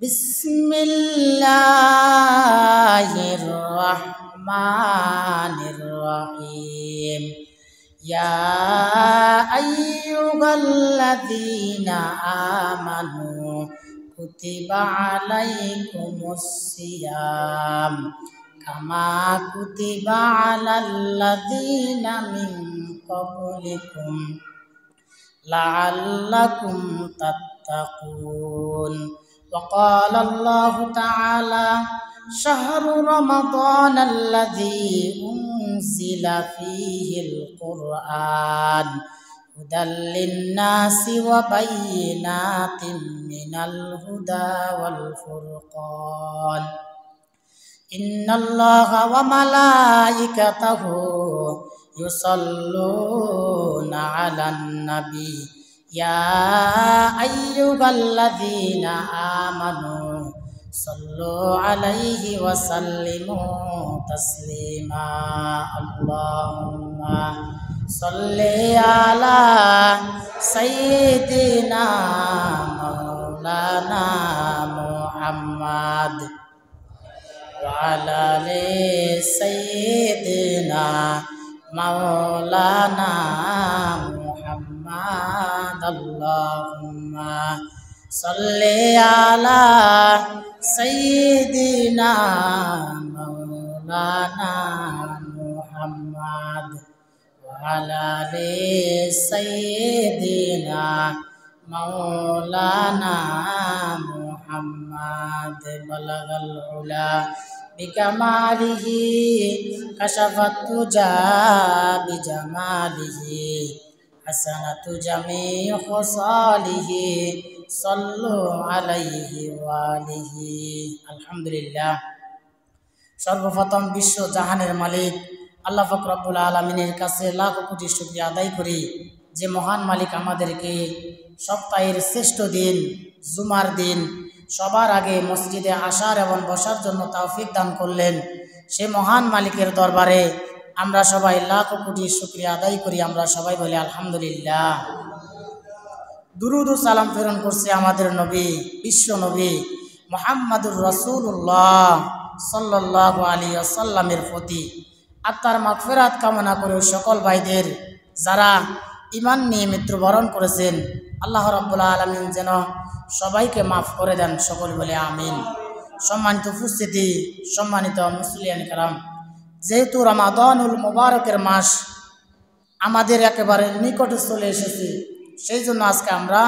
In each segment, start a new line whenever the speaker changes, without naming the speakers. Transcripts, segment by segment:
বিসমিল্লাহির রহমানির রহিম। ইয়া আইয়ুহাল্লাযীনা আমানু কুতিবা আলাইকুমুস সিয়াম কামা কুতিবা আলাল্লাযীনা মিন ক্বাবলিকুম লাআল্লাকুম তাত্তাকুন। وقال الله تعالى شهر رمضان الذي أنزل فيه القرآن هدى للناس وبينات من الهدى والفرقان إن الله وملائكته يصلون على النبي يا أيها الذين آمنوا صلوا عليه وسلموا تسليما اللهم صل على سيدنا مولانا محمد وعلى آل سيدنا مولانا محمد اللهم صل على سيدنا مولانا محمد وعلى آل سيدنا مولانا محمد بلغ العلا بكماله كشف الدجى بجماله حسنة جميع خصاله صلوا عليه وآله আলহামদুলিল্লাহ। সর্বপ্রথম বিশ্ব জাহানের মালিক আল্লাহ পাক রব্বুল আলামিনের কাছে লাখ কোটি শুকরিয়া আদায় করি, যে মহান মালিক আমাদেরকে সপ্তাহের শ্রেষ্ঠ দিন জুমার দিন সবার আগে মসজিদে আসার এবং বসার জন্য তৌফিক দান করলেন। সে মহান মালিকের দরবারে আমরা সবাই লাখ কোটি শুকরিয়া আদায় করি। আমরা সবাই বলি আলহামদুলিল্লাহ। দুরুদ ও সালাম প্রেরণ করছে আমাদের নবী বিশ্ব নবী মুহাম্মাদুর রাসূলুল্লাহ সাল্লাল্লাহু আলাইহি ওয়াসাল্লামের প্রতি। আত্মার মাগফিরাত কামনা করে সকল ভাইদের যারা ঈমান নিয়ে মৃত্যুবরণ করেছেন, আল্লাহ রাব্বুল আলামিন যেন সবাইকে মাফ করে দেন, সকল বলে আমিন। সম্মানিত উপস্থিতি, সম্মানিত মুসলিয়ান کرام, যেহেতু রমাদানুল মুবারকের মাস আমাদের একেবারে নিকটে চলে এসেছে, সেই জন্য আজকে আমরা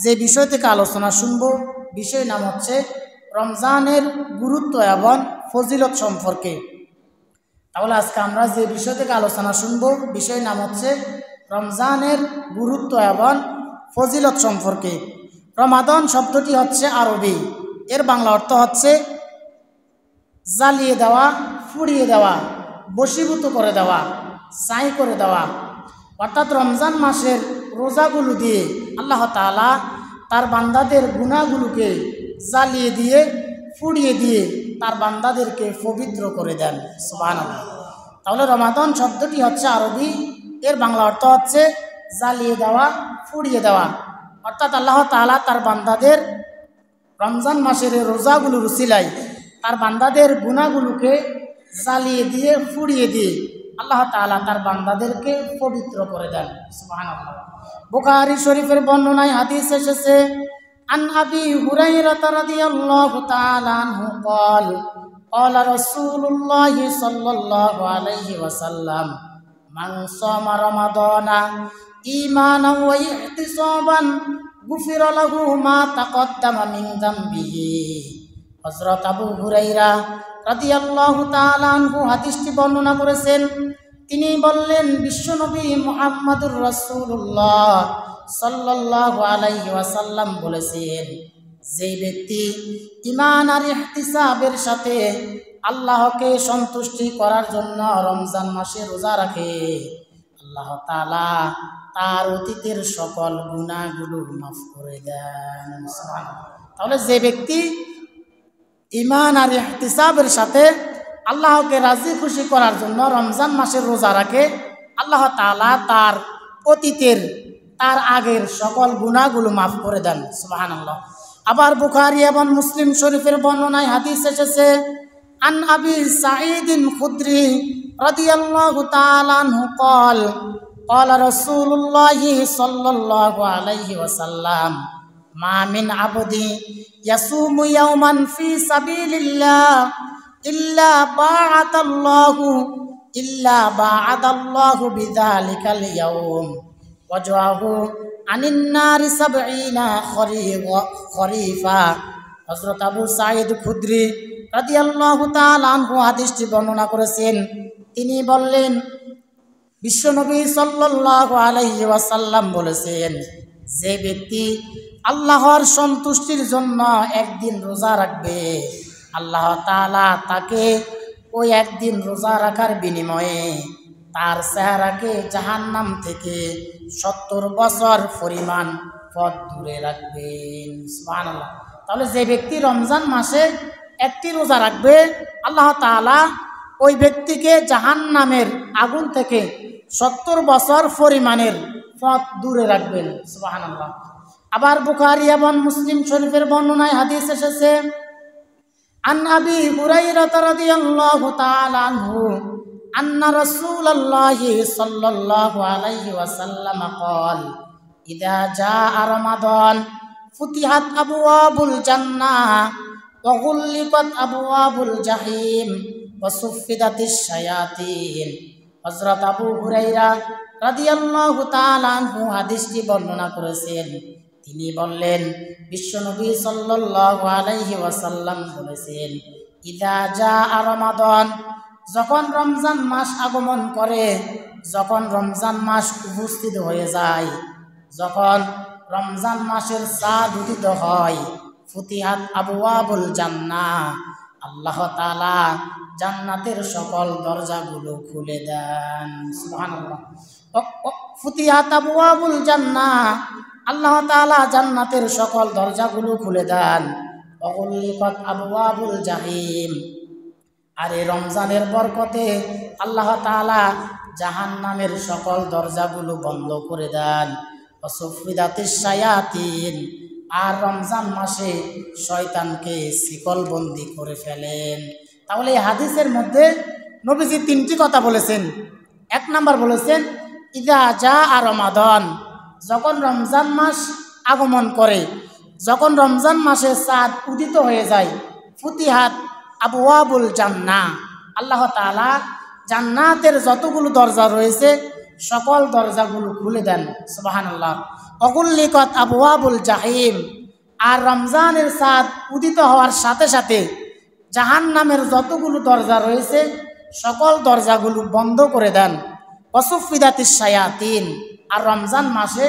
যে বিষয় থেকে আলোচনা শুনব, বিষয় নাম হচ্ছে রমজানের গুরুত্ব এবং ফজিলত সম্পর্কে। তাহলে আজকে আমরা যে বিষয় থেকে আলোচনা শুনব, বিষয় নাম হচ্ছে রমজানের গুরুত্ব এবং ফজিলত সম্পর্কে। রমাদান শব্দটি হচ্ছে আরবি, এর বাংলা অর্থ হচ্ছে জ্বালিয়ে দেওয়া, ফুরিয়ে দেওয়া, বশীভূত করে দেওয়া, ছাই করে দেওয়া। অর্থাৎ রমজান মাসের রোজাগুলো দিয়ে আল্লাহ তাআলা তার বান্দাদের গুনাহগুলোকে জ্বালিয়ে দিয়ে, ফুরিয়ে দিয়ে তার বান্দাদেরকে পবিত্র করে দেন। সুবহানাল্লাহ। তাহলে রমাদান শব্দটি হচ্ছে আরবি, এর বাংলা অর্থ হচ্ছে জ্বালিয়ে দেওয়া, ফুরিয়ে দেওয়া। অর্থাৎ আল্লাহ তাআলা তার বান্দাদের রমজান মাসের রোজাগুলোর উসিলায় তার বান্দাদের গুনাহগুলোকে জ্বালিয়ে দিয়ে, ফুরিয়ে দিয়ে আল্লাহ তাআলা তার বান্দাদেরকে পবিত্র করে দেন। সুবহানাল্লাহ। বুখারী শরীফের বর্ণনায় হাদিস এসেছে, আন আবি হুরায়রা রাদিয়াল্লাহু তাআলা আনহু قال قال رسول الله صلى الله عليه وسلم من صام رمضان إيمانا واحتسابا غفر له ما تقدم من ذنبه। হযরত আবু হুরায়রা রাদিয়াল্লাহু তাআলা আনহু হাদিসটি বর্ণনা করেছেন। তিনি বললেন, বিশ্বনবী মুহাম্মদুর রাসূলুল্লাহ সাল্লাল্লাহু আলাইহি ওয়াসাল্লাম বলেছেন, যে ব্যক্তি ঈমান আর ইহতিসাবের সাথে আল্লাহকে সন্তুষ্টি করার জন্য রমজান মাসে রোজা রাখে, আল্লাহ তাআলা তার অতীতের সকল গুনাহগুলো মাফ করে দেন। তাহলে যে ব্যক্তি ঈমান আর ইহতিসাবের সাথে আল্লাহকে রাজি খুশি করার জন্য রমজান মাসের রোজা রাখে, আল্লাহ তাআলা তার অতীতের, তার আগের সকল গুনাহগুলো মাফ করে দেন। সুবহানাল্লাহ। আবার বুখারী এবং মুসলিম শরীফের বর্ণনায় হাদিস এসেছে, আন আবি সাঈদ খুদরি রাদিয়াল্লাহু তাআলা আনহু قال قال رسول الله صلى الله عليه وسلم ما من عبد يصوم يوما في سبيل الله إلا باعد الله بذلك اليوم وجهه عن النار 70 خريفا। হযরত আবু সাঈদ খুদরি রাদিয়াল্লাহু তাআলা আনহু হাদিসটি বর্ণনা করেছেন। তিনি বললেন, বিশ্বনবী সাল্লাল্লাহু আলাইহি ওয়াসাল্লাম বলেছেন, যে ব্যক্তি আল্লাহর সন্তুষ্টির জন্য একদিন রোজা রাখবে, আল্লাহ তাআলা তাকে ওই একদিন রোজা রাখার বিনিময়ে তার চেহারাকে জাহান্নাম থেকে 70 বছর পরিমাণ পথ দূরে রাখবেন। সুবহানাল্লাহ। তাহলে যে ব্যক্তি রমজান মাসে একটি রোজা রাখবে, আল্লাহ তাআলা ওই ব্যক্তিকে জাহান্নামের আগুন থেকে 70 বছর পরিমাণের পথ দূরে রাখবেন। সুবহানাল্লাহ। আবার বুখারী এবং মুসলিম শরীফের বর্ণনায় হাদিস এসেছে, আন আবি হুরায়রা রাদিয়াল্লাহু তাআলা আনহু আন্না রাসূলুল্লাহি সাল্লাল্লাহু আলাইহি ওয়াসাল্লাম قال ইযা জাআ রমাদান ফুতিহাত আবওয়াবুল জান্নাহ ওয়া গুল্লিকাত আবওয়াবুল জাহিম ওয়া সুফিদাতিশ শায়াতিন। হযরত আবু হুরায়রা রাদিয়াল্লাহু তাআলা আনহু হাদিসটি বর্ণনা করেছেন। তিনি বললেন, বিশ্বনবী সাল্লাল্লাহু আলাইহি ওয়াসাল্লাম বলেছেন, ইযা জাআ রমাদান, যখন রমজান মাস আগমন করে, যখন রমজান মাস উপস্থিত হয়ে যায়, যখন রমজান মাসের চাঁদ উদিত হয়, ফুতিহাত আবওয়াবুল জান্নাহ, আল্লাহ তাআলা জান্নাতের সকল দরজাগুলো খুলে দেন। সুবহানাল্লাহ। ফুতিহাত আবওয়াবুল জান্নাহ, আল্লাহ তাআলা জান্নাতের সকল দরজাগুলো খুলে দেন। ওয়াগুল্লিকাত আবওয়াবুল জাহিম, আর এই রমজানের বরকতে আল্লাহ তাআলা জাহান্নামের সকল দরজাগুলো বন্ধ করে দেন। ওয়াসুফিদাতিশ শায়াতিন, আর রমজান মাসে শয়তানকে শিকলবন্দি করে ফেলেন। তাহলে এই হাদিসের মধ্যে নবীজি 3টি কথা বলেছেন। 1 নাম্বার বলেছেন, ইযা জাআ রমাদান, যখন রমজান মাস আগমন করে, যখন রমজান মাসে চাঁদ উদিত হয়ে যায়, ফুতিহাত আবওয়াবুল জান্নাহ, আল্লাহ তাআলা জান্নাতের যতগুলো দরজা রয়েছে সকল দরজাগুলো খুলে দেন। সুবহানাল্লাহ। ওয়াগুল্লিকাত আবওয়াবুল জাহিম, আর রমজানের চাঁদ উদিত হওয়ার সাথে সাথে জাহান্নামের যতগুলো দরজা রয়েছে সকল দরজাগুলো বন্ধ করে দেন। ওয়াসুফিদাতিশ শায়াতিন, আর রমজান মাসে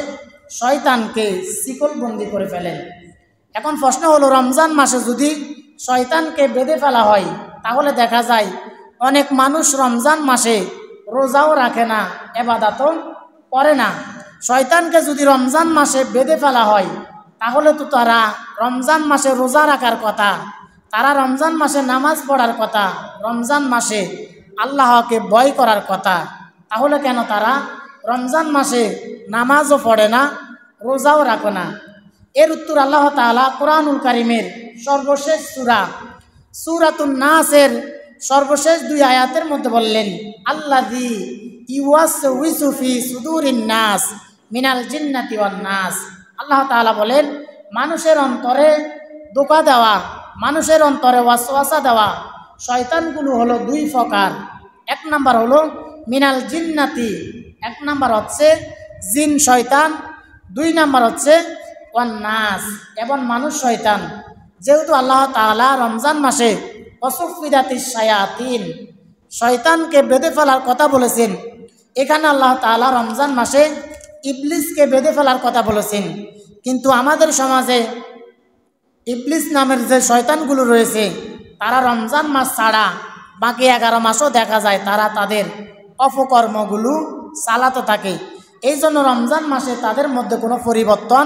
শয়তানকে শিকলবন্দি করে ফেলেন। এখন প্রশ্ন হলো, রমজান মাসে যদি শয়তানকে বেঁধে ফেলা হয়, তাহলে দেখা যায় অনেক মানুষ রমজান মাসে রোজাও রাখে না, ইবাদতও করে না। শয়তানকে যদি রমজান মাসে বেঁধে ফেলা হয়, তাহলে তো তারা রমজান মাসে রোজা রাখার কথা, তারা রমজান মাসে নামাজ পড়ার কথা, রমজান মাসে আল্লাহকে ভয় করার কথা। তাহলে কেন তারা রমজান মাসে নামাজও পড়ে না, রোজাও রাখে না? এর উত্তর আল্লাহ তাআলা কোরআনুল কারীমের সর্বশেষ সূরাতুন নাসের সর্বশেষ 2 আয়াতের মধ্যে বললেন, আল্লাযী ইউওয়াসউইসু ফি সুদুরিন নাস মিনাল জিন্নাতি ওয়ান নাস। আল্লাহ তাআলা বলেন, মানুষের অন্তরে ধোঁকা দেওয়া, মানুষের অন্তরে ওয়াসওয়াসা দেওয়া শয়তানগুলো হলো 2 প্রকার। 1 নাম্বার হলো মিনাল জিন্নাতি, 1 নাম্বার হচ্ছে জিন শয়তান, 2 নাম্বার হচ্ছে ওয়ান নাস, এবং মানুষ শয়তান। যেহেতু আল্লাহ তাআলা রমজান মাসে ওয়াসুফিদাতিশ শায়াতিন, শয়তানকে বেঁধে ফেলার কথা বলেছেন, এখানে আল্লাহ তাআলা রমজান মাসে ইবলিসকে বেঁধে ফেলার কথা বলেছেন। কিন্তু আমাদের সমাজে ইবলিস নামের যে শয়তানগুলো রয়েছে, তারা রমজান মাস ছাড়া বাকি 11 মাসও দেখা যায় তারা তাদের অপকর্মগুলো চালাতে থাকে। এই জন্য রমজান মাসে তাদের মধ্যে কোনো পরিবর্তন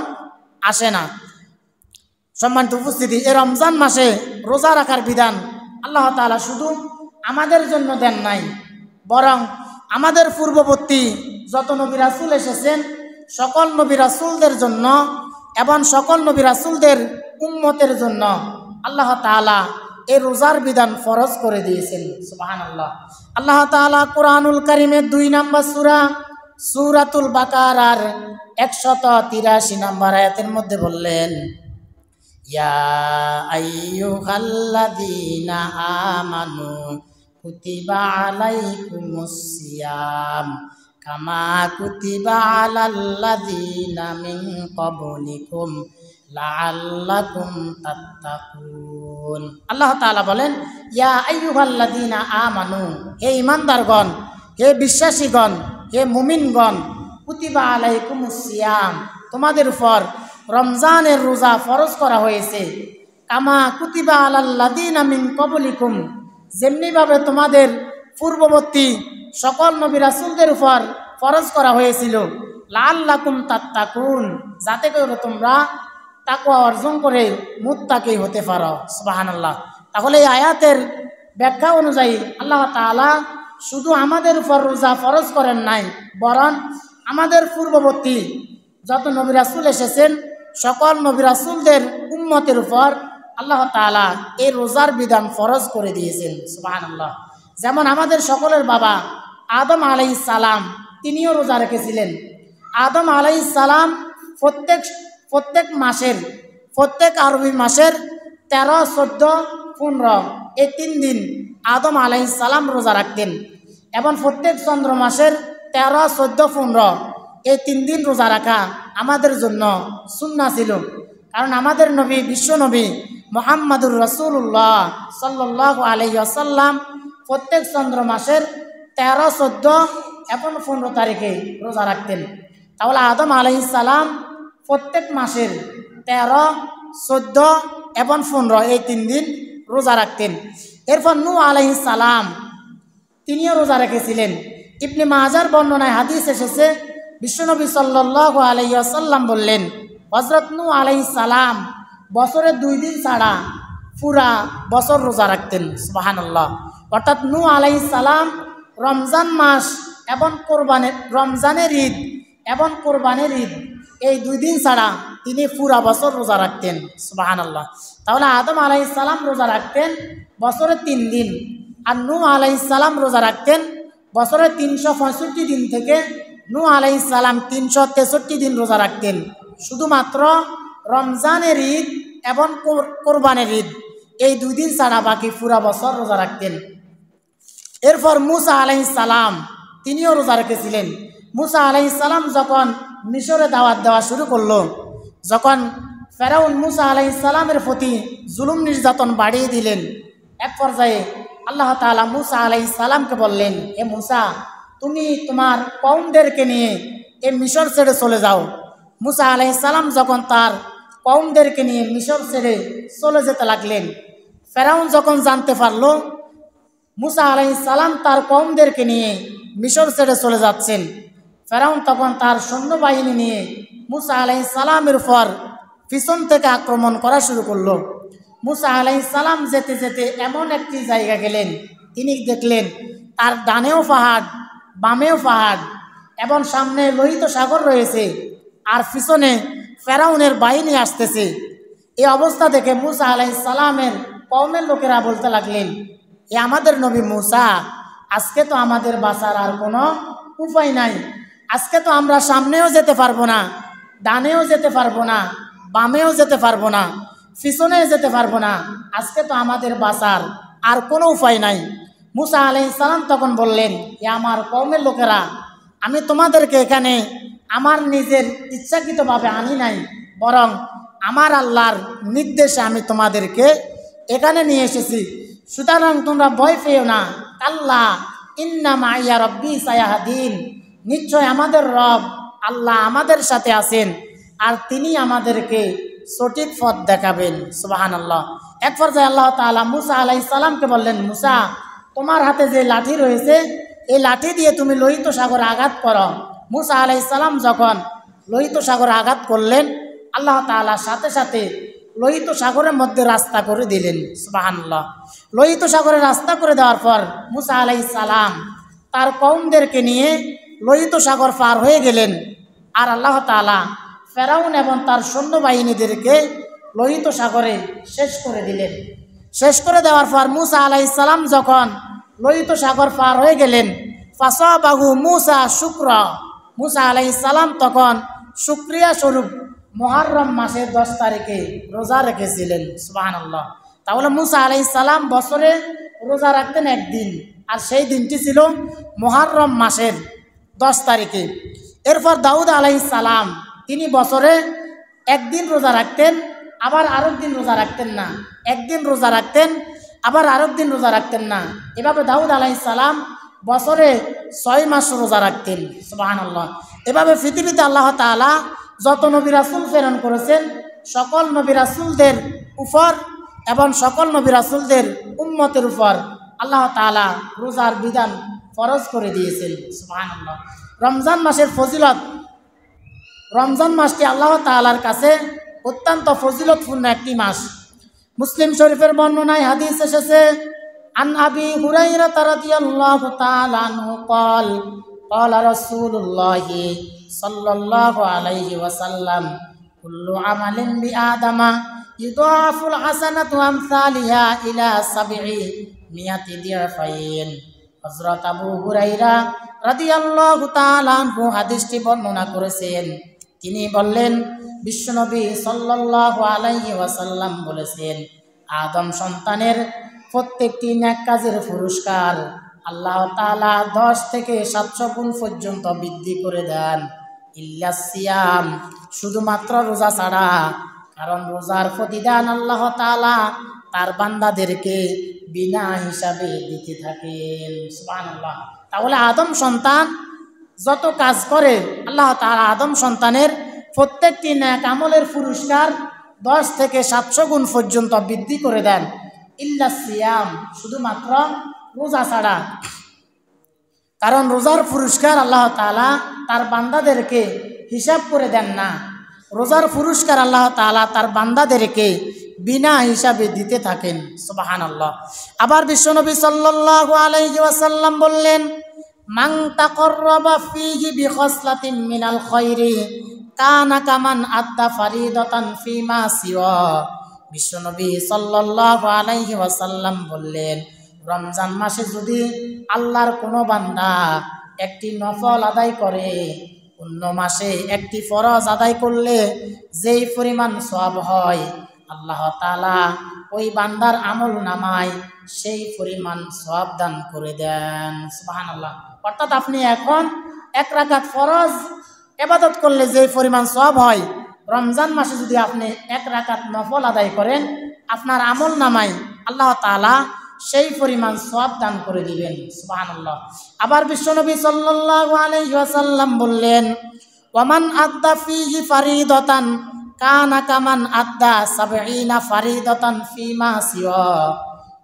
আসে না। সম্মানিত উপস্থিতি, এই রমজান মাসে রোজা রাখার বিধান আল্লাহ তাআলা শুধু আমাদের জন্য দেন নাই, বরং আমাদের পূর্ববর্তী যত নবী রাসূল এসেছেন সকল নবী রাসূলদের জন্য এবং সকল নবী রাসূলদের উম্মতের জন্য আল্লাহ তাআলা এই রোজার বিধান ফরজ করে দিয়েছেন। সুবহানাল্লাহ। আল্লাহ তাআলা কোরআনুল কারীমের 2 নম্বর সূরা সূরাতুল বাকারার 183 নম্বর আয়াতের মধ্যে বললেন, ইয়া আইয়ুহাল্লাযীনা আমানু কুতিবা আলাইকুমুস সিয়াম কামা কুতিবা আলাল্লাযীনা মিন ক্বাবলিকুম লাআল্লাকুম তাত্তাকুন। আল্লাহ তাআলা বলেন, ইয়া আইয়ুহাল্লাযীনা আমানু, হে ঈমানদারগণ, হে বিশ্বাসীগণ, হে মুমিনগণ, কুতিবা আলাইকুমুস সিয়াম, তোমাদের উপর রমজানের রোজা ফরজ করা হয়েছে। কামা কুতিবা আলাল্লাযীনা মিন ক্বাবলিকুম, যেমনিভাবে তোমাদের পূর্ববর্তী সকল নবী রাসূলদের উপর ফরজ করা হয়েছিল। লাআল্লাকুম তাত্তাকুন, যাতে করে তোমরা তাকওয়া অর্জন করে মুত্তাকি হতে পারো। সুবহানাল্লাহ। তাহলে এই আয়াতের ব্যাখ্যা অনুযায়ী আল্লাহ তাআলা শুধু আমাদের উপর রোজা ফরজ করেন নাই, বরং আমাদের পূর্ববর্তী যত নবী রাসূল এসেছেন সকল নবী রাসূলদের উম্মতের উপর আল্লাহ তাআলা এই রোজার বিধান ফরজ করে দিয়েছেন। সুবহানাল্লাহ। যেমন আমাদের সকলের বাবা আদম আলাইহিস সালাম, তিনিও রোজা রেখেছিলেন। আদম আলাইহিস সালাম প্রত্যেক মাসের, প্রত্যেক আরবি মাসের 13, 14, 15 এই 3 দিন আদম আলাইহিস সালাম রোজা রাখতেন। এবং প্রত্যেক চন্দ্র মাসের 13, 14, 15 এই 3 দিন রোজা রাখা আমাদের জন্য সুন্নাহ ছিল। কারণ আমাদের নবী, বিশ্ব নবী মুহাম্মাদুর রাসূলুল্লাহ সাল্লাল্লাহু আলাইহি ওয়াসাল্লাম প্রত্যেক চন্দ্র মাসের 13, 14 এবং 15 তারিখে রোজা রাখতেন। তাহলে আদম আলাইহিস সালাম প্রত্যেক মাসের 13, 14 এবং 15 এই 3 দিন রোজা রাখতেন। এরপর নূহ আলাইহিস সালাম, তিনিও রোজা রেখেছিলেন। ইবনে মাজার বর্ণনায় হাদিস এসেছে, বিশ্বনবী সাল্লাল্লাহু আলাইহি ওয়াসাল্লাম বললেন, হযরত নূহ আলাইহিস সালাম বছরে 2 দিন ছাড়া পুরা বছর রোজা রাখতেন। সুবহানাল্লাহ। অর্থাৎ নূহ আলাইহিস সালাম রমজান মাস এবং রমজানের ঈদ এবং কোরবানের ঈদ এই 2 দিন ছাড়া তিনি পুরা বছর রোজা রাখতেন। সুবহানাল্লাহ। তাহলে আদম আলাইহিস সালাম রোজা রাখতেন বছরে 3 দিন, আর নূহ আলাইহিস সালাম রোজা রাখতেন বছরে 365 দিন থেকে নূহ আলাইহিস সালাম 363 দিন রোজা রাখতেন। শুধুমাত্র রমজানের ঈদ এবং কোরবানের ঈদ এই 2 দিন ছাড়া বাকি পুরা বছর রোজা রাখতেন। এরপর মুসা আলাইহিস সালাম, তিনিও রোজা রেখেছিলেন। মুসা আলাইহিস সালাম যখন মিশরে দাওয়াত দেওয়া শুরু করলো, যখন ফেরাউন মুসা আলাইহিস সালামের প্রতি জুলুম নির্যাতন বাড়িয়ে দিলেন, এক পর্যায়ে আল্লাহ তাআলা মুসা আলাইহিস সালামকে বললেন, হে মুসা, তুমি তোমার কওমদেরকে নিয়ে এই মিশর ছেড়ে চলে যাও। মুসা আলাইহিস সালাম যখন তার কওমদেরকে নিয়ে মিশর ছেড়ে চলে যেতে লাগলেন, ফেরাউন যখন জানতে পারলো মুসা আলাইহিস সালাম তার কওমদেরকে নিয়ে মিশর ছেড়ে চলে যাচ্ছেন, ফেরাউন তখন তার সৈন্যবাহিনী নিয়ে মুসা আলাইহিস সালামের উপর পিছন থেকে আক্রমণ করা শুরু করলো। মুসা আলাইহিস সালাম যেতে যেতে এমন একটি জায়গা গেলেন, তিনি দেখলেন তার ডানেও পাহাড়, বামেও পাহাড় এবং সামনে লোহিত সাগর রয়েছে, আর পিছনে ফেরাউনের বাহিনী আসতেছে। এই অবস্থা দেখে মুসা আলাইহিস সালামের কওমের লোকেরা বলতে লাগলেন, এ আমাদের নবী মুসা, আজকে তো আমাদের বাঁচার আর কোনো উপায় নাই। আজকে তো আমরা সামনেও যেতে পারবো না, ডানেও যেতে পারবো না, বামেও যেতে পারবো না, পিছনেও যেতে পারবো না। আজকে তো আমাদের বাঁচার আর কোনো উপায় নাই। মুসা আলাইহিস সালাম তখন বললেন, এ আমার কওমের লোকেরা, আমি তোমাদেরকে এখানে আমার নিজের ইচ্ছাকৃতভাবে আনি নাই, বরং আমার আল্লাহর নির্দেশে আমি তোমাদেরকে এখানে নিয়ে এসেছি। সুতরাং তোমরা ভয় পেও না। আল্লাহ ইন্না মাইয়া রব্বি সায়াহদিন, নিশ্চয় আমাদের রব আল্লাহ আমাদের সাথে আছেন আর তিনি আমাদেরকে সঠিক পথ দেখাবেন। সুবহানাল্লাহ। এক পর্যায়ে আল্লাহ তাআলা মুসা আলাইহিস সালামকে বললেন, মুসা, তোমার হাতে যে লাঠি রয়েছে এই লাঠি দিয়ে তুমি লোহিত সাগরে আঘাত করো। মুসা আলাইহিস সালাম যখন লোহিত সাগরে আঘাত করলেন, আল্লাহ তাআলা সাথে সাথে লোহিত সাগরের মধ্যে রাস্তা করে দিলেন। সুবহানাল্লাহ। লোহিত সাগরে রাস্তা করে দেওয়ার পর মুসা আলাইহিস সালাম তার কওমদেরকে নিয়ে লোহিত সাগর পার হয়ে গেলেন। আর আল্লাহ তাআলা ফেরাউন এবং তার সৈন্যবাহিনীদেরকে লোহিত সাগরে শেষ করে দিলেন। শেষ করে দেওয়ার পর মুসা আলাইহিস সালাম যখন লোহিত সাগর পার হয়ে গেলেন, ফাসাবাহু মুসা শুকরা, মুসা আলাইহিস সালাম তখন শুকরিয়া স্বরূপ মুহররম মাসের 10 তারিখে রোজা রেখেছিলেন। সুবহানাল্লাহ। তাহলে মুসা আলাইহিস সালাম বছরে রোজা রাখতেন একদিন, আর সেই দিনটি ছিল মুহররম মাসের 10 তারিখে। এরপর দাউদ আলাইহিস সালাম তিনি বছরে একদিন রোজা রাখতেন, আবার আরেক দিন রোজা রাখতেন না, একদিন রোজা রাখতেন আবার আরেক দিন রোজা রাখতেন না। এভাবে দাউদ আলাইহিস সালাম বছরে 6 মাস রোজা রাখতেন। সুবহানাল্লাহ। এভাবে পৃথিবীতে আল্লাহ তাআলা যত নবী রাসূল প্রেরণ করেছেন, সকল নবী রাসূলদের উপর এবং সকল নবী রাসূলদের উম্মতের উপর আল্লাহ তাআলা রোজার বিধান ফরজ করে দিয়েছেন। সুবহানাল্লাহ। রমজান মাসের ফজিলত, রমজান মাসটি আল্লাহ তাআলার কাছে অত্যন্ত ফজিলতপূর্ণ একটি মাস। মুসলিম শরীফের বর্ণনায় হাদিস এসেছে, আন আবি হুরায়রা রাদিয়াল্লাহু তাআলা আনহু قال قال رسول الله صلى الله عليه وسلم كل عمل بآدم يضاعف الحسنة أمثالها إلى 700 ضعفين। হযরত আবু হুরায়রা রাদিয়াল্লাহু তাআলা আনহু হাদিসটি বর্ণনা করেছেন। তিনি বললেন, বিশ্বনবী সাল্লাল্লাহু আলাইহি ওয়াসাল্লাম বলেছেন, আদম সন্তানের প্রত্যেকটি নেক কাজের পুরস্কার আল্লাহ তাআলা 10 থেকে 700 গুণ পর্যন্ত বৃদ্ধি করে দেন, ইল্লা সিয়াম, শুধুমাত্র রোজা ছাড়া। কারণ রোজার প্রতিদান আল্লাহ তাআলা তার বান্দাদেরকে বিনা হিসাবে দিতে থাকেন। সুবহানাল্লাহ। তাহলে আদম সন্তান যত কাজ করে আল্লাহ তাআলা আদম সন্তানের প্রত্যেকটি নেক আমলের পুরস্কার 10 থেকে 700 গুণ পর্যন্ত বৃদ্ধি করে দেন, ইল্লা সিয়াম, শুধুমাত্র রোজা ছাড়া। কারণ রোজার পুরস্কার আল্লাহ তাআলা তার বান্দাদেরকে হিসাব করে দেন না, রোজার পুরস্কার আল্লাহ তাআলা তার বান্দাদেরকে বিনা হিসাবে দিতে থাকেন। সুবহানাল্লাহ। আবার বিশ্বনবী সাল্লাল্লাহু আলাইহি ওয়াসাল্লাম বললেন, মান তাকাররাবা ফীহি বিখাসলাতিন মিনাল খায়রি কানা কামান আদ্দা ফারিদাতান ফিমা সিওয়া। বিশ্বনবী সাল্লাল্লাহু আলাইহি ওয়াসাল্লাম বললেন, রমজান মাসে যদি আল্লাহর কোনো বান্দা একটি নফল আদায় করে, অন্য মাসে একটি ফরজ আদায় করলে যেই পরিমাণ সওয়াব হয়, আল্লাহ তাআলা ওই বান্দার আমল নামায় সেই পরিমাণ সওয়াব দান করে দেন। সুবহানাল্লাহ। অর্থাৎ আপনি এখন 1 রাকাত ফরজ ইবাদত করলে যেই পরিমাণ সওয়াব হয়, রমজান মাসে যদি আপনি 1 রাকাত নফল আদায় করেন, আপনার আমল নামায় আল্লাহ তাআলা সেই পরিমাণ সওয়াব দান করে দিবেন। সুবহানাল্লাহ। আবার বিশ্বনবী সাল্লাল্লাহু আলাইহি ওয়াসাল্লাম বললেন, ওয়ামান আদ্দা ফীহি ফারিদাতান কানা কামান আদ্দা 70 ফারিদাতান ফিমা সিওয়া।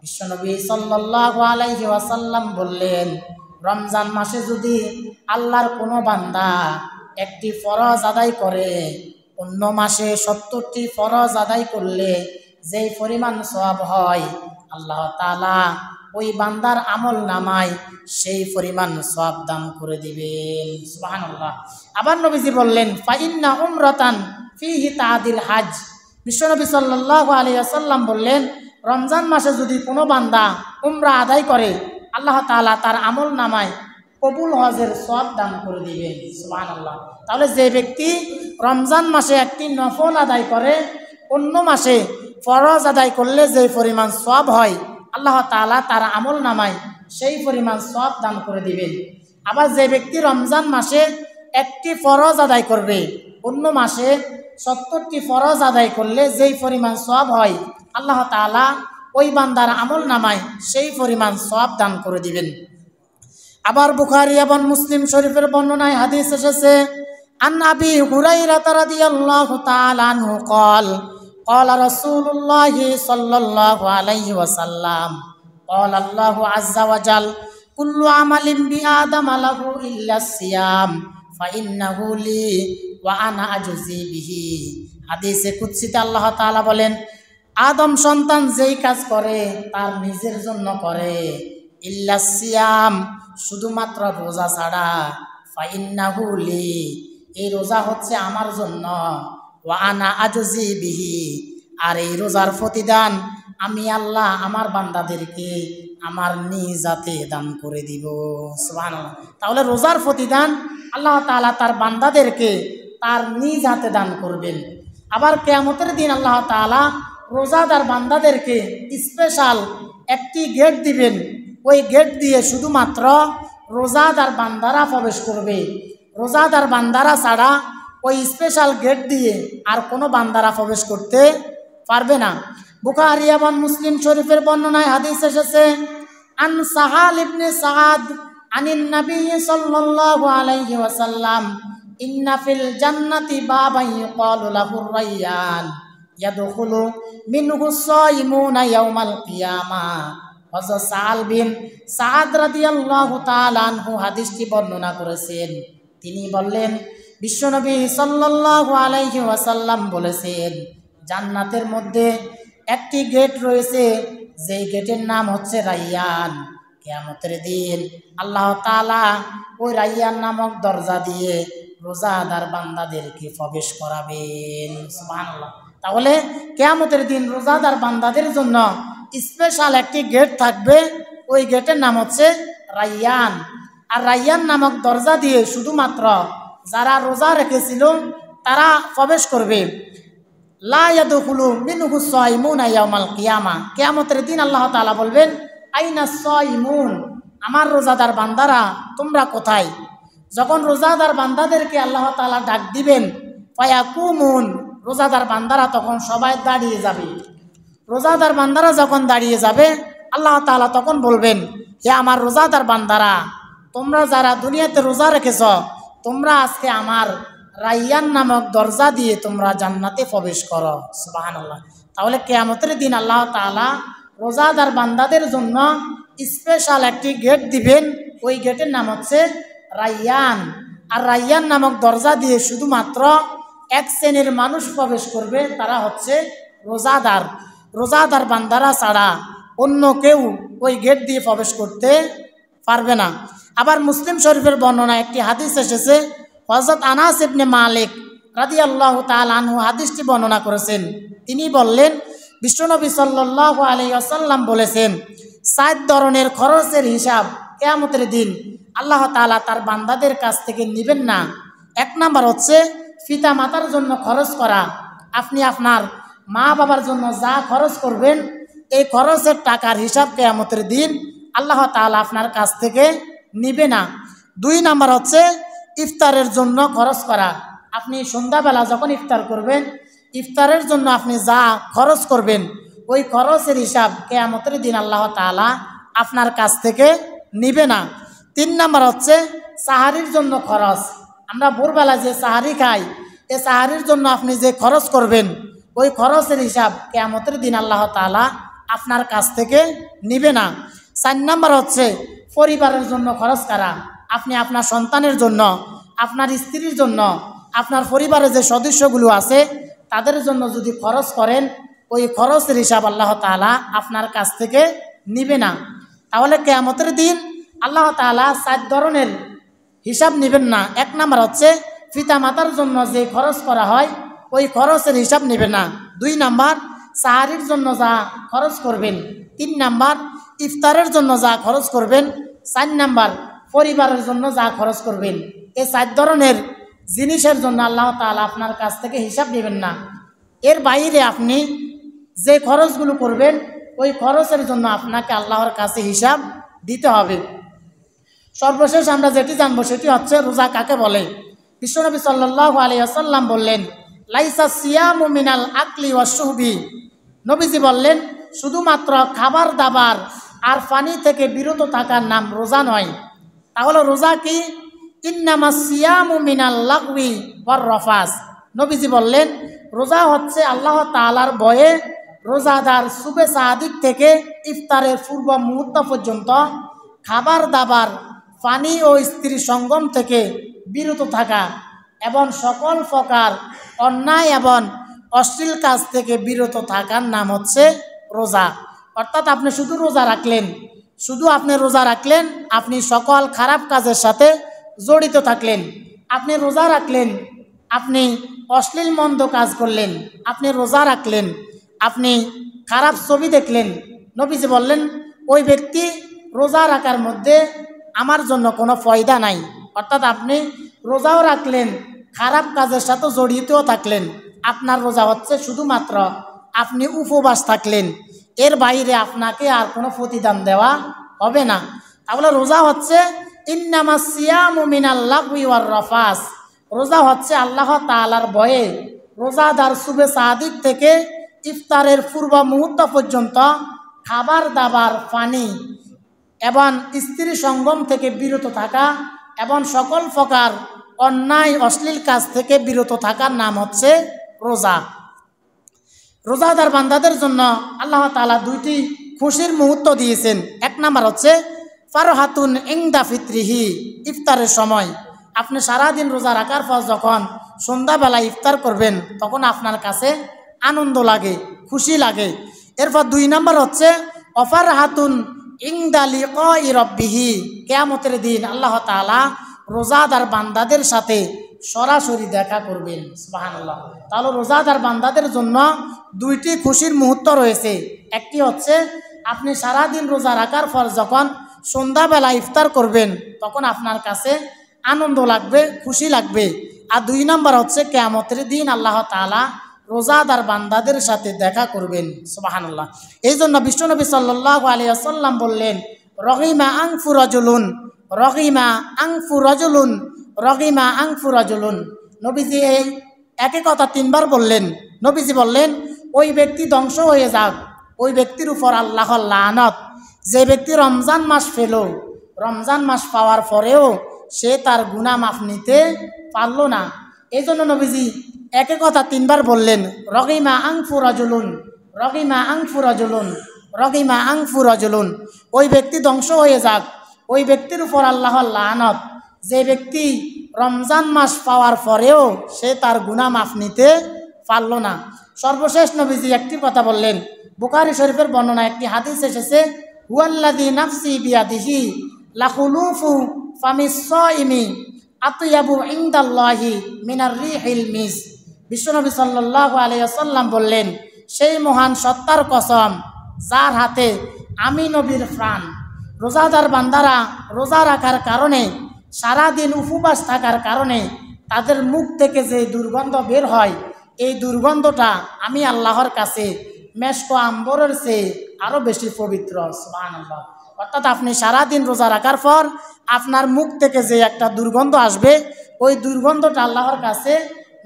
বিশ্বনবী সাল্লাল্লাহু আলাইহি ওয়াসাল্লাম বললেন, রমজান মাসে যদি আল্লাহর কোনো বান্দা একটি ফরজ আদায় করে, অন্য মাসে 70টি ফরজ আদায় করলে যেই পরিমাণ সওয়াব হয়, আল্লাহ তাআলা ওই বান্দার আমল নামায় সেই পরিমাণ সওয়াব দান করে দিবেন। সুবহানাল্লাহ। আবার নবীজি বললেন, ফাইন্না উমরাতান ফীহি তাদিল হজ। বিশ্বনবী সাল্লাল্লাহু আলাইহি ওয়াসাল্লাম বললেন, রমজান মাসে যদি কোনো বান্দা উমরা আদায় করে, আল্লাহ তাআলা তার আমল নামায় কবুল হজের সওয়াব দান করে দিবেন। সুবহানাল্লাহ। তাহলে যে ব্যক্তি রমজান মাসে একটি নফল আদায় করে, অন্য মাসে ফরজ আদায় করলে যে পরিমাণ সওয়াব হয়, আল্লাহ তাআলা তার আমল নামায় সেই পরিমাণ সওয়াব দান করে দিবেন। আবার যে ব্যক্তি রমজান মাসে একটি ফরজ আদায় করবে, অন্য মাসে 70টি ফরজ আদায় করলে যেই পরিমাণ সওয়াব হয়, আল্লাহ তাআলা ওই বান্দার আমল নামায় সেই পরিমাণ সওয়াব দান করে দিবেন। আবার বুখারী এবং মুসলিম শরীফের বর্ণনায় হাদিস এসেছে, আন আবি হুরায়রা রাদিয়াল্লাহু তাআলা আনহু قال قال رسول الله صلى الله عليه وسلم قال الله عز وجل كل عمل بآدم له إلا الصيام فإنه لي وأنا أجزي به। হাদিসে কুদসিতে আল্লাহ তাআলা বলেন, আদম সন্তান যেই কাজ করে তার নিজের জন্য করে, ইল্লা সিয়াম, শুধুমাত্র রোজা ছাড়া, ফাইন্নাহু লি, এই রোজা হচ্ছে আমার জন্য, ওয়া আনা আজজি বিহি, আর এই রোজার প্রতিদান আমি আল্লাহ আমার বান্দাদেরকে আমার নিজ হাতে দান করে দিব। সুবহানাল্লাহ। তাহলে রোজার প্রতিদান আল্লাহ তাআলা তার বান্দাদেরকে তার নিজ হাতে দান করবেন। আবার কিয়ামতের দিন আল্লাহ তাআলা রোজাদার বান্দাদেরকে স্পেশাল একটি গেট দিবেন। ওই গেট দিয়ে শুধুমাত্র রোজাদার বান্দারা প্রবেশ করবে। রোজাদার বান্দারা ছাড়া ওই স্পেশাল গেট দিয়ে আর কোনো বান্দারা প্রবেশ করতে পারবে না। বুখারী এবং মুসলিম শরীফের বর্ণনায় হাদিস এসেছে, আন সাহাল ইবনে সাদ আনিন নবী সাল্লাল্লাহু আলাইহি ওয়াসাল্লাম, ইন্না ফিল জান্নাতি বাবান ইউকালু লাহুর রায়্যান ইয়াদখুলু মিনহু সাইমুনা ইয়াউমাল কিয়ামাহ। হযরত সাহাল বিন সাদ রাদিয়াল্লাহু তাআলা আনহু হাদিসটি বর্ণনা করেছেন। তিনি বললেন, বিশ্বনবী সাল্লাল্লাহু আলাইহি ওয়াসাল্লাম বলেছেন, জান্নাতের মধ্যে একটি গেট রয়েছে, যেই গেটের নাম হচ্ছে রায়্যান। কিয়ামতের দিন আল্লাহ তাআলা ওই রায়্যান নামক দরজা দিয়ে রোজাদার বান্দাদেরকে প্রবেশ করাবেন। সুবহানাল্লাহ। তাহলে কিয়ামতের দিন রোজাদার বান্দাদের জন্য স্পেশাল একটি গেট থাকবে, ওই গেটের নাম হচ্ছে রায়্যান। আর রায়্যান নামক দরজা দিয়ে শুধুমাত্র যারা রোজা রেখেছিল তারা প্রবেশ করবে। লা ইয়াদখুলু মিনহু সাইমুনা ইয়াউমাল কিয়ামা। কিয়ামতের দিন আল্লাহ তাআলা বলবেন, আইনা সাইমুন, আমার রোজাদার বান্দারা তোমরা কোথায়? যখন রোজাদার বান্দাদেরকে আল্লাহ তাআলা ডাক দিবেন, ফায়াকুমুন, রোজাদার বান্দারা তখন সবাই দাঁড়িয়ে যাবে। রোজাদার বান্দারা যখন দাঁড়িয়ে যাবে, আল্লাহ তাআলা তখন বলবেন, হে আমার রোজাদার বান্দারা, তোমরা যারা দুনিয়াতে রোজা রেখেছ, তোমরা আজকে আমার রায়্যান নামক দরজা দিয়ে তোমরা জান্নাতে প্রবেশ করো। সুবহানাল্লাহ। তাহলে কিয়ামতের দিন আল্লাহ তাআলা রোজাদার বান্দাদের জন্য স্পেশাল একটি গেট দিবেন, ওই গেটের নাম হচ্ছে রায়্যান। আর রায়্যান নামক দরজা দিয়ে শুধুমাত্র এক শ্রেণীর মানুষ প্রবেশ করবে, তারা হচ্ছে রোজাদার। রোজাদার বান্দারা ছাড়া অন্য কেউ ওই গেট দিয়ে প্রবেশ করতে পারবে না। আবার মুসলিম শরীফের বর্ণনায় একটি হাদিস এসেছে, হযরত আনাস ইবনে মালিক রাদিয়াল্লাহু তাআলা আনহু হাদিসটি বর্ণনা করেছেন। তিনি বললেন, বিশ্বনবী সাল্লাল্লাহু আলাইহি ওয়াসাল্লাম বলেছেন, 7 ধরনের খরচের হিসাব কিয়ামতের দিন আল্লাহ তাআলা তার বান্দাদের কাছ থেকে নেবেন না। 1 নাম্বার হচ্ছে পিতা মাতার জন্য খরচ করা। আপনি আপনার মা বাবার জন্য যা খরচ করবেন, এই খরচের টাকার হিসাব কিয়ামতের দিন আল্লাহ তাআলা আপনার কাছ থেকে নিবে না। 2 নাম্বার হচ্ছে ইফতারের জন্য খরচ করা। আপনি সন্ধ্যাবেলা যখন ইফতার করবেন, ইফতারের জন্য আপনি যা খরচ করবেন, ওই খরচের হিসাব কিয়ামতের দিন আল্লাহ তাআলা আপনার কাছ থেকে নিবে না। 3 নাম্বার হচ্ছে সাহারির জন্য খরচ। আমরা ভোরবেলা যে সাহারি খাই, এই সাহারির জন্য আপনি যে খরচ করবেন, ওই খরচের হিসাব কিয়ামতের দিন আল্লাহ তাআলা আপনার কাছ থেকে নিবে না। 4 নাম্বার হচ্ছে পরিবারের জন্য খরচ করা। আপনি আপনার সন্তানের জন্য, আপনার স্ত্রীর জন্য, আপনার পরিবারের যে সদস্যগুলো আছে তাদের জন্য যদি খরচ করেন, ওই খরচের হিসাব আল্লাহ তাআলা আপনার কাছ থেকে নিবে না। তাহলে কিয়ামতের দিন আল্লাহ তাআলা 4 ধরনের হিসাব নেবেন না। 1 নাম্বার হচ্ছে পিতা মাতার জন্য যে খরচ করা হয়, ওই খরচের হিসাব নেবে না। 2 নাম্বার সাহারির জন্য যা খরচ করবেন। 3 নাম্বার ইফতারের জন্য যা খরচ করবেন। 4 নাম্বার পরিবারের জন্য যা খরচ করবেন। এই 4 ধরনের জিনিসের জন্য আল্লাহ তাআলা আপনার কাছ থেকে হিসাব নেবেন না। এর বাইরে আপনি যে খরচগুলো করবেন, ওই খরচের জন্য আপনাকে আল্লাহর কাছে হিসাব দিতে হবে। সর্বশেষ আমরা যেটি জানবো সেটি হচ্ছে রোজা কাকে বলে। বিশ্বনবী সাল্লাল্লাহু আলাইহি ওয়াসাল্লাম বললেন, লাইসা সিয়ামু মিনাল আকলি ওয়াশ শুহবি। নবীজি বললেন, শুধুমাত্র খাবার দাবার আর পানি থেকে বিরত থাকার নাম রোজা নয়। তাহলে রোজা কি? ইন্নামাস সিয়ামু মিনাল লাগবি ওয়ার রফাস। নবীজি বললেন, রোজা হচ্ছে আল্লাহ তাআলার ভয়ে রোজাদার সুবে সাদিক থেকে ইফতারের পূর্ব মুহূর্ত পর্যন্ত খাবার দাবার, পানি ও স্ত্রী সঙ্গম থেকে বিরত থাকা এবং সকল প্রকার অন্যায় এবং অশ্লীল কাজ থেকে বিরত থাকার নাম হচ্ছে রোজা। অর্থাৎ আপনি শুধু রোজা রাখলেন, আপনি সকল খারাপ কাজের সাথে জড়িত থাকলেন। আপনি রোজা রাখলেন, আপনি অশ্লীল মন্দ কাজ করলেন, আপনি রোজা রাখলেন, আপনি খারাপ ছবি দেখলেন, নবীজি বললেন ওই ব্যক্তি রোজা রাখার মধ্যে আমার জন্য কোনো ফয়দা নাই। অর্থাৎ আপনি রোজাও রাখলেন, খারাপ কাজের সাথে জড়িতও থাকলেন, আপনার রোজা হচ্ছে শুধুমাত্র আপনি উপবাস থাকলেন, এর বাইরে আপনাকে আর কোনো প্রতিদান দেওয়া হবে না। তাহলে রোজা হচ্ছে ইন্নামাস সিয়ামু মিনাল লাগবি ওয়ার রাফাস, রোজা হচ্ছে আল্লাহ তাআলার ভয়ে রোজাদার সুবে সাদিক থেকে ইফতারের পূর্ব মুহূর্ত পর্যন্ত খাবার দাবার, পানি এবং স্ত্রী সঙ্গম থেকে বিরত থাকা এবং সকল প্রকার অন্যায় অশ্লীল কাজ থেকে বিরত থাকার নাম হচ্ছে রোজা। রোজাদার বান্দাদের জন্য আল্লাহ তাআলা দুইটি খুশির মুহূর্ত দিয়েছেন। এক নাম্বার হচ্ছে ফারহাতুন ইনদা ফিত্রিহি, ইফতারের সময় আপনি সারাদিন রোজা রাখার পর যখন সন্ধ্যাবেলা ইফতার করবেন তখন আপনার কাছে আনন্দ লাগে, খুশি লাগে। এরপর দুই নাম্বার হচ্ছে অফারহাতুন ইনদা লিকাই রাব্বিহি, কিয়ামতের দিন আল্লাহ তাআলা রোজাদার বান্দাদের সাথে সরাসরি দেখা করবেন। সুবহানাল্লাহ। তাহলে রোজাদার বান্দাদের জন্য দুইটি খুশির মুহূর্ত রয়েছে। একটি হচ্ছে আপনি সারাদিন রোজা রাখার পর যখন সন্ধ্যাবেলা ইফতার করবেন তখন আপনার কাছে আনন্দ লাগবে, খুশি লাগবে। আর দুই নাম্বার হচ্ছে কিয়ামতের দিন আল্লাহ তাআলা রোজাদার বান্দাদের সাথে দেখা করবেন। সুবহানাল্লাহ। এই জন্য বিশ্বনবী সাল্লাল্লাহু আলাইহি ওয়াসাল্লাম বললেন রহিমা আনফু রাজুলুন, রহিমা আনফু রাজুলুন, রহিমা আনফু রাজুলুন। নবীজি এই একই কথা তিনবার বললেন। নবীজি বললেন ওই ব্যক্তি ধ্বংস হয়ে যাক, ওই ব্যক্তির উপর আল্লাহর লানত, যে ব্যক্তি রমজান মাস পেল, রমজান মাস পাওয়ার পরেও সে তার গুনাহ মাফ নিতে পারল না। এই জন্য নবীজি একই কথা তিনবার বললেন রহিমা আনফু রাজুলুন, রহিমা আনফু রাজুলুন, রহিমা আনফু রাজুলুন। ওই ব্যক্তি ধ্বংস হয়ে যাক, ওই ব্যক্তির উপর আল্লাহর লানত, যে ব্যক্তি রমজান মাস পাওয়ার পরেও সে তার গুনাহ মাফ নিতে পারল না। সর্বশেষ নবীজি একটি কথা বললেন, বুখারী শরীফের বর্ণনা একটি হাদিস এসেছে হুয়াল্লাযী নাফসি বিয়াদিহি লাখুলুফু ফামিস সাইমি আতয়াবু ইনদাল্লাহি মিনার রিহিল মিস। বিশ্বনবী সাল্লাল্লাহু আলাইহি ওয়াসাল্লাম বললেন সেই মহান সত্তার কসম যার হাতে আমি নবীর প্রাণ, রোজাদার বান্দারা রোজা রাখার কারণে, সারাদিন উপবাস থাকার কারণে তাদের মুখ থেকে যে দুর্গন্ধ বের হয়, এই দুর্গন্ধটা আমি আল্লাহর কাছে মেশক আম্বরের চেয়ে আরও বেশি পবিত্র। সুবহানাল্লাহ। অর্থাৎ আপনি সারাদিন রোজা রাখার পর আপনার মুখ থেকে যে একটা দুর্গন্ধ আসবে, ওই দুর্গন্ধটা আল্লাহর কাছে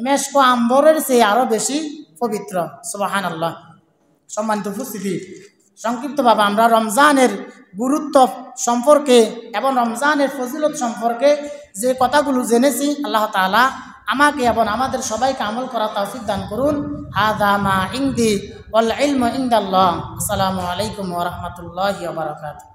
মেশক আম্বরের চেয়ে আরও বেশি পবিত্র। সুবহানাল্লাহ। সম্মানিত উপস্থিতি, সংক্ষিপ্তভাবে আমরা রমজানের গুরুত্ব সম্পর্কে এবং রমজানের ফজিলত সম্পর্কে যে কথাগুলো জেনেছি, আল্লাহ তাআলা আমাকে এবং আমাদের সবাইকে আমল করা তৌফিক দান করুন। হাযা মা ইনদি ওয়াল ইলমু ইনদাল্লাহ। আসসালামু আলাইকুম ওয়া রাহমাতুল্লাহি ওয়া বারাকাতুহু।